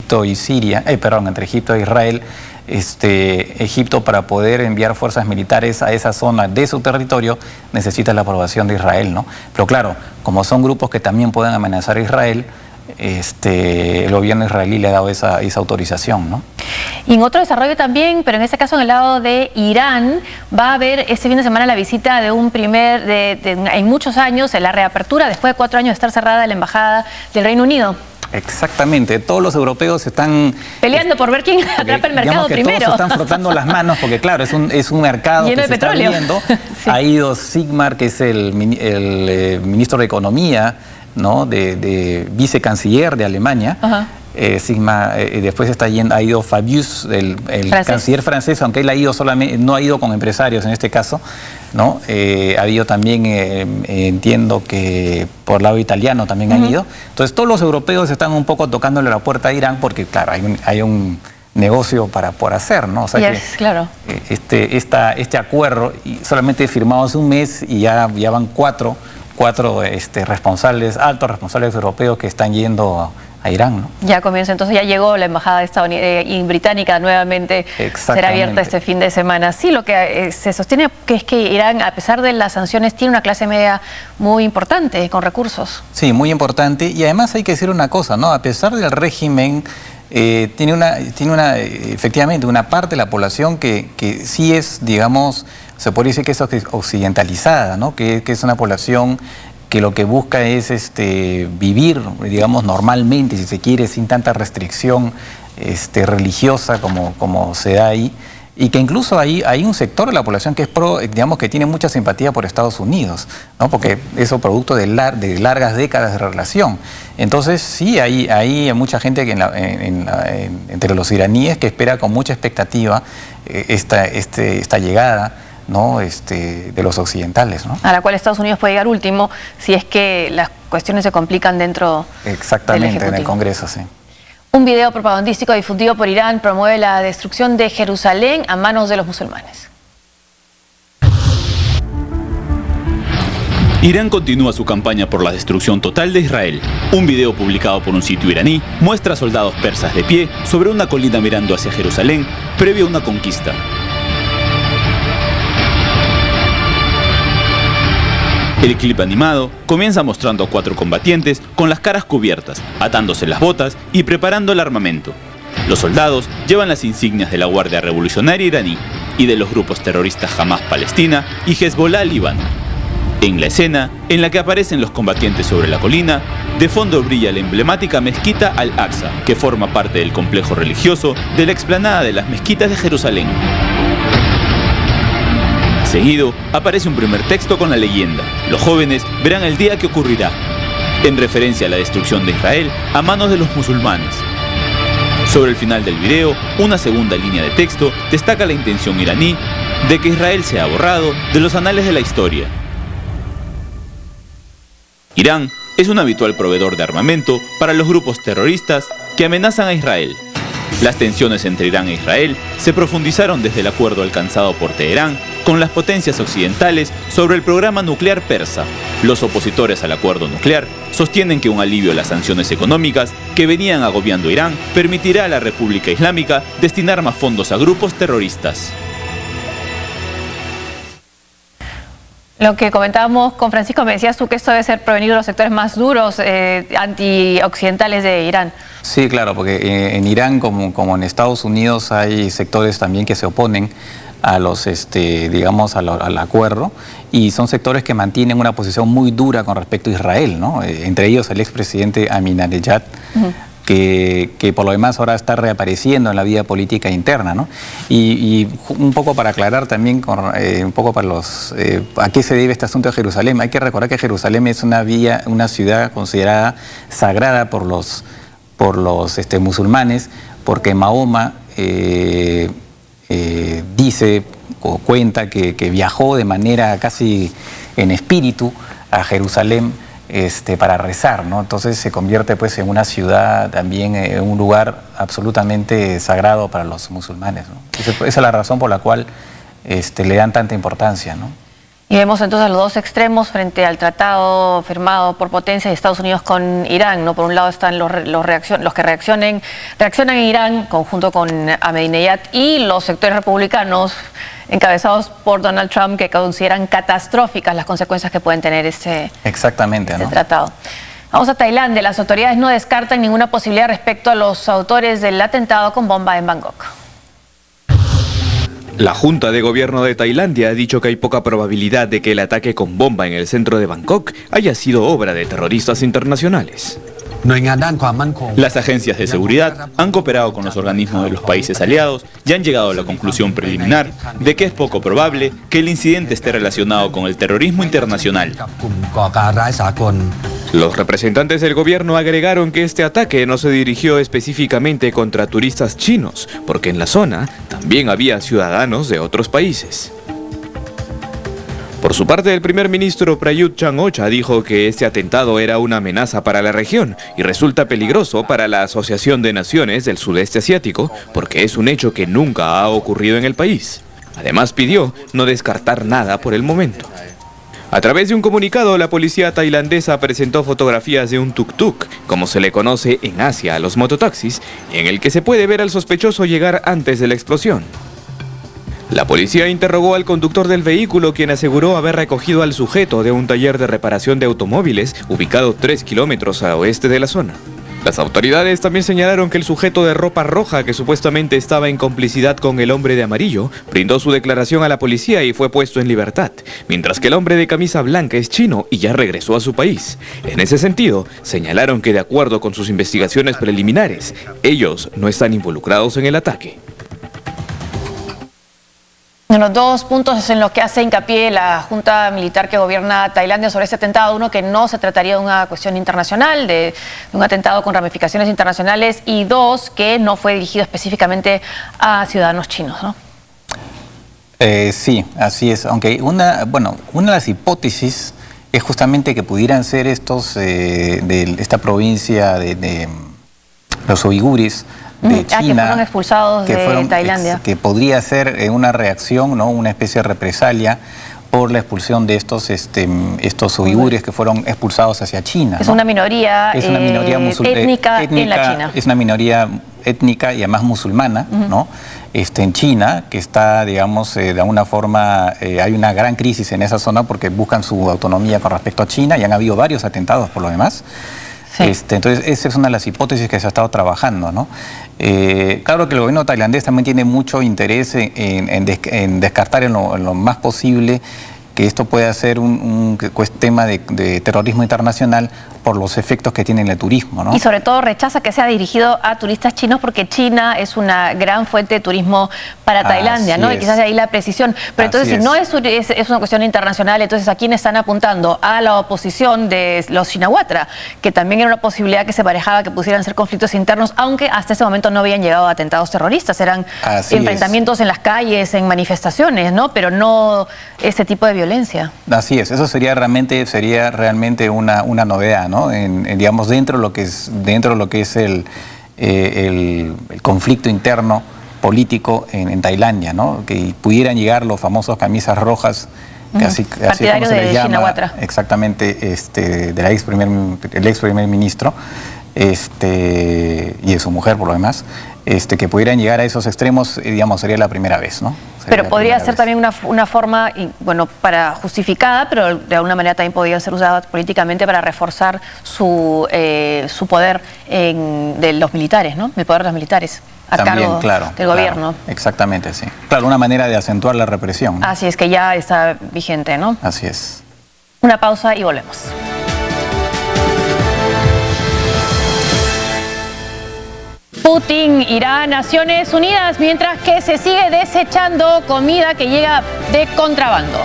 Egipto y Siria, entre Egipto e Israel, Egipto, para poder enviar fuerzas militares a esa zona de su territorio, necesita la aprobación de Israel, ¿no? Pero claro, como son grupos que también pueden amenazar a Israel, el gobierno israelí le ha dado esa autorización, ¿no? Y en otro desarrollo también, pero en este caso en el lado de Irán, va a haber este fin de semana la visita de un en muchos años, la reapertura después de 4 años de estar cerrada la embajada del Reino Unido. Exactamente, todos los europeos están peleando por ver quién atrapa el mercado primero. Todos están frotando las manos porque claro, es un mercado lleno que de petróleo. Está viendo. Sí. Ha ido Sigmar, que es el ministro de Economía, ¿no? de vicecanciller de Alemania. Sigmar, después ha ido Fabius, el canciller francés, aunque él ha ido no ha ido con empresarios en este caso, ¿no? Ha habido también, entiendo que por el lado italiano también han ido. Entonces todos los europeos están un poco tocándole la puerta a Irán porque claro, hay un negocio por hacer, ¿no? O sea claro. Este acuerdo solamente firmado hace un mes y ya van cuatro altos responsables europeos que están yendo a Irán, ¿no? Ya comienza, entonces ya llegó la embajada británica nuevamente, será abierta este fin de semana. Sí, lo que se sostiene es que Irán, a pesar de las sanciones, tiene una clase media muy importante, con recursos. Sí, muy importante, y además hay que decir una cosa, ¿no? A pesar del régimen, efectivamente una parte de la población que sí es, digamos, se podría decir que es occidentalizada, ¿no? Que es una población que lo que busca es vivir, digamos, normalmente, si se quiere, sin tanta restricción religiosa como se da ahí, y que incluso hay un sector de la población que es digamos, que tiene mucha simpatía por Estados Unidos, ¿no? Porque eso producto de largas décadas de relación. Entonces sí, hay mucha gente que entre los iraníes que espera con mucha expectativa esta llegada, ¿no? De los occidentales, ¿no? A la cual Estados Unidos puede llegar último si es que las cuestiones se complican dentro Exactamente, en el Congreso, sí. Un video propagandístico difundido por Irán promueve la destrucción de Jerusalén a manos de los musulmanes. Irán continúa su campaña por la destrucción total de Israel. Un video publicado por un sitio iraní muestra a soldados persas de pie sobre una colina mirando hacia Jerusalén previo a una conquista. El clip animado comienza mostrando a 4 combatientes con las caras cubiertas, atándose las botas y preparando el armamento. Los soldados llevan las insignias de la Guardia Revolucionaria iraní y de los grupos terroristas Hamas Palestina y Hezbollah Líbano. En la escena, en la que aparecen los combatientes sobre la colina, de fondo brilla la emblemática mezquita Al-Aqsa, que forma parte del complejo religioso de la explanada de las mezquitas de Jerusalén. Seguido, aparece un primer texto con la leyenda: los jóvenes verán el día que ocurrirá, en referencia a la destrucción de Israel a manos de los musulmanes. Sobre el final del video, una segunda línea de texto destaca la intención iraní de que Israel sea borrado de los anales de la historia. Irán es un habitual proveedor de armamento para los grupos terroristas que amenazan a Israel. Las tensiones entre Irán e Israel se profundizaron desde el acuerdo alcanzado por Teherán con las potencias occidentales sobre el programa nuclear persa. Los opositores al acuerdo nuclear sostienen que un alivio a las sanciones económicas que venían agobiando a Irán permitirá a la República Islámica destinar más fondos a grupos terroristas. Lo que comentábamos con Francisco, me decías tú que esto debe ser provenir de los sectores más duros, antioccidentales de Irán. Sí, claro, porque en Irán, como en Estados Unidos, hay sectores también que se oponen a los, digamos, al acuerdo, y son sectores que mantienen una posición muy dura con respecto a Israel, ¿no? Entre ellos el expresidente Ahmadinejad, que por lo demás ahora está reapareciendo en la vida política interna, ¿no? Y un poco para aclarar también, un poco para a qué se debe este asunto de Jerusalén. Hay que recordar que Jerusalén es una ciudad considerada sagrada por los musulmanes, porque Mahoma dice o cuenta que viajó de manera casi en espíritu a Jerusalén para rezar, ¿no? Entonces se convierte pues en una ciudad también, en un lugar absolutamente sagrado para los musulmanes, ¿no? Esa es la razón por la cual le dan tanta importancia, ¿no? Y vemos entonces los dos extremos frente al tratado firmado por Potencia de Estados Unidos con Irán, ¿no? Por un lado están los que reaccionan en Irán, conjunto con Ahmadinejad, y los sectores republicanos encabezados por Donald Trump, que consideran catastróficas las consecuencias que pueden tener este tratado. Vamos a Tailandia. Las autoridades no descartan ninguna posibilidad respecto a los autores del atentado con bomba en Bangkok. La Junta de Gobierno de Tailandia ha dicho que hay poca probabilidad de que el ataque con bomba en el centro de Bangkok haya sido obra de terroristas internacionales. Las agencias de seguridad han cooperado con los organismos de los países aliados y han llegado a la conclusión preliminar de que es poco probable que el incidente esté relacionado con el terrorismo internacional. Los representantes del gobierno agregaron que este ataque no se dirigió específicamente contra turistas chinos, porque en la zona también había ciudadanos de otros países. Por su parte, el primer ministro Prayut Chan-o-cha dijo que este atentado era una amenaza para la región y resulta peligroso para la Asociación de Naciones del Sudeste Asiático, porque es un hecho que nunca ha ocurrido en el país. Además, pidió no descartar nada por el momento. A través de un comunicado, la policía tailandesa presentó fotografías de un tuk-tuk, como se le conoce en Asia a los mototaxis, en el que se puede ver al sospechoso llegar antes de la explosión. La policía interrogó al conductor del vehículo, quien aseguró haber recogido al sujeto de un taller de reparación de automóviles ubicado 3 kilómetros al oeste de la zona. Las autoridades también señalaron que el sujeto de ropa roja, que supuestamente estaba en complicidad con el hombre de amarillo, brindó su declaración a la policía y fue puesto en libertad, mientras que el hombre de camisa blanca es chino y ya regresó a su país. En ese sentido, señalaron que de acuerdo con sus investigaciones preliminares, ellos no están involucrados en el ataque. En los dos puntos en los que hace hincapié la Junta Militar que gobierna Tailandia sobre este atentado: uno, que no se trataría de una cuestión internacional, de un atentado con ramificaciones internacionales, y dos, que no fue dirigido específicamente a ciudadanos chinos, ¿no? Sí, así es. Aunque una de las hipótesis es justamente que pudieran ser estos de esta provincia de los uigures, de China, que fueron expulsados de Tailandia. Que podría ser una reacción, ¿no? Una especie de represalia por la expulsión de estos uigures que fueron expulsados hacia China, ¿no? Es una minoría, étnica en la China. Es una minoría étnica y además musulmana, ¿no? En China, que está, digamos, de alguna forma, hay una gran crisis en esa zona porque buscan su autonomía con respecto a China y han habido varios atentados por lo demás. Sí. Entonces, esa es una de las hipótesis que se ha estado trabajando, ¿no? Claro que el gobierno tailandés también tiene mucho interés en descartar en lo más posible que esto pueda ser un tema de terrorismo internacional por los efectos que tiene en el turismo, ¿no? Y sobre todo rechaza que sea dirigido a turistas chinos, porque China es una gran fuente de turismo para Tailandia, ¿no? Y quizás de ahí la precisión. Pero entonces, si no es una cuestión internacional, entonces ¿a quién están apuntando? A la oposición de los Shinawatra, que también era una posibilidad que se barajaba que pudieran ser conflictos internos, aunque hasta ese momento no habían llegado a atentados terroristas, eran enfrentamientos en las calles, en manifestaciones, ¿no? Pero no ese tipo de violencia. Así es, eso sería realmente una novedad, ¿no? Digamos, dentro de lo que es el conflicto interno político en Tailandia, ¿no? Que pudieran llegar los famosos camisas rojas, así como se les llama, Shinawatra. Exactamente, del ex primer ministro, y de su mujer por lo demás, que pudieran llegar a esos extremos, digamos, sería la primera vez, ¿no? Pero podría ser también una forma, para justificada, pero de alguna manera también podría ser usada políticamente para reforzar su poder de los militares, ¿no? El poder de los militares a cargo del gobierno. Exactamente, sí. Claro, una manera de acentuar la represión, ¿no? Así es, que ya está vigente, ¿no? Así es. Una pausa y volvemos. Putin irá a Naciones Unidas mientras que se sigue desechando comida que llega de contrabando.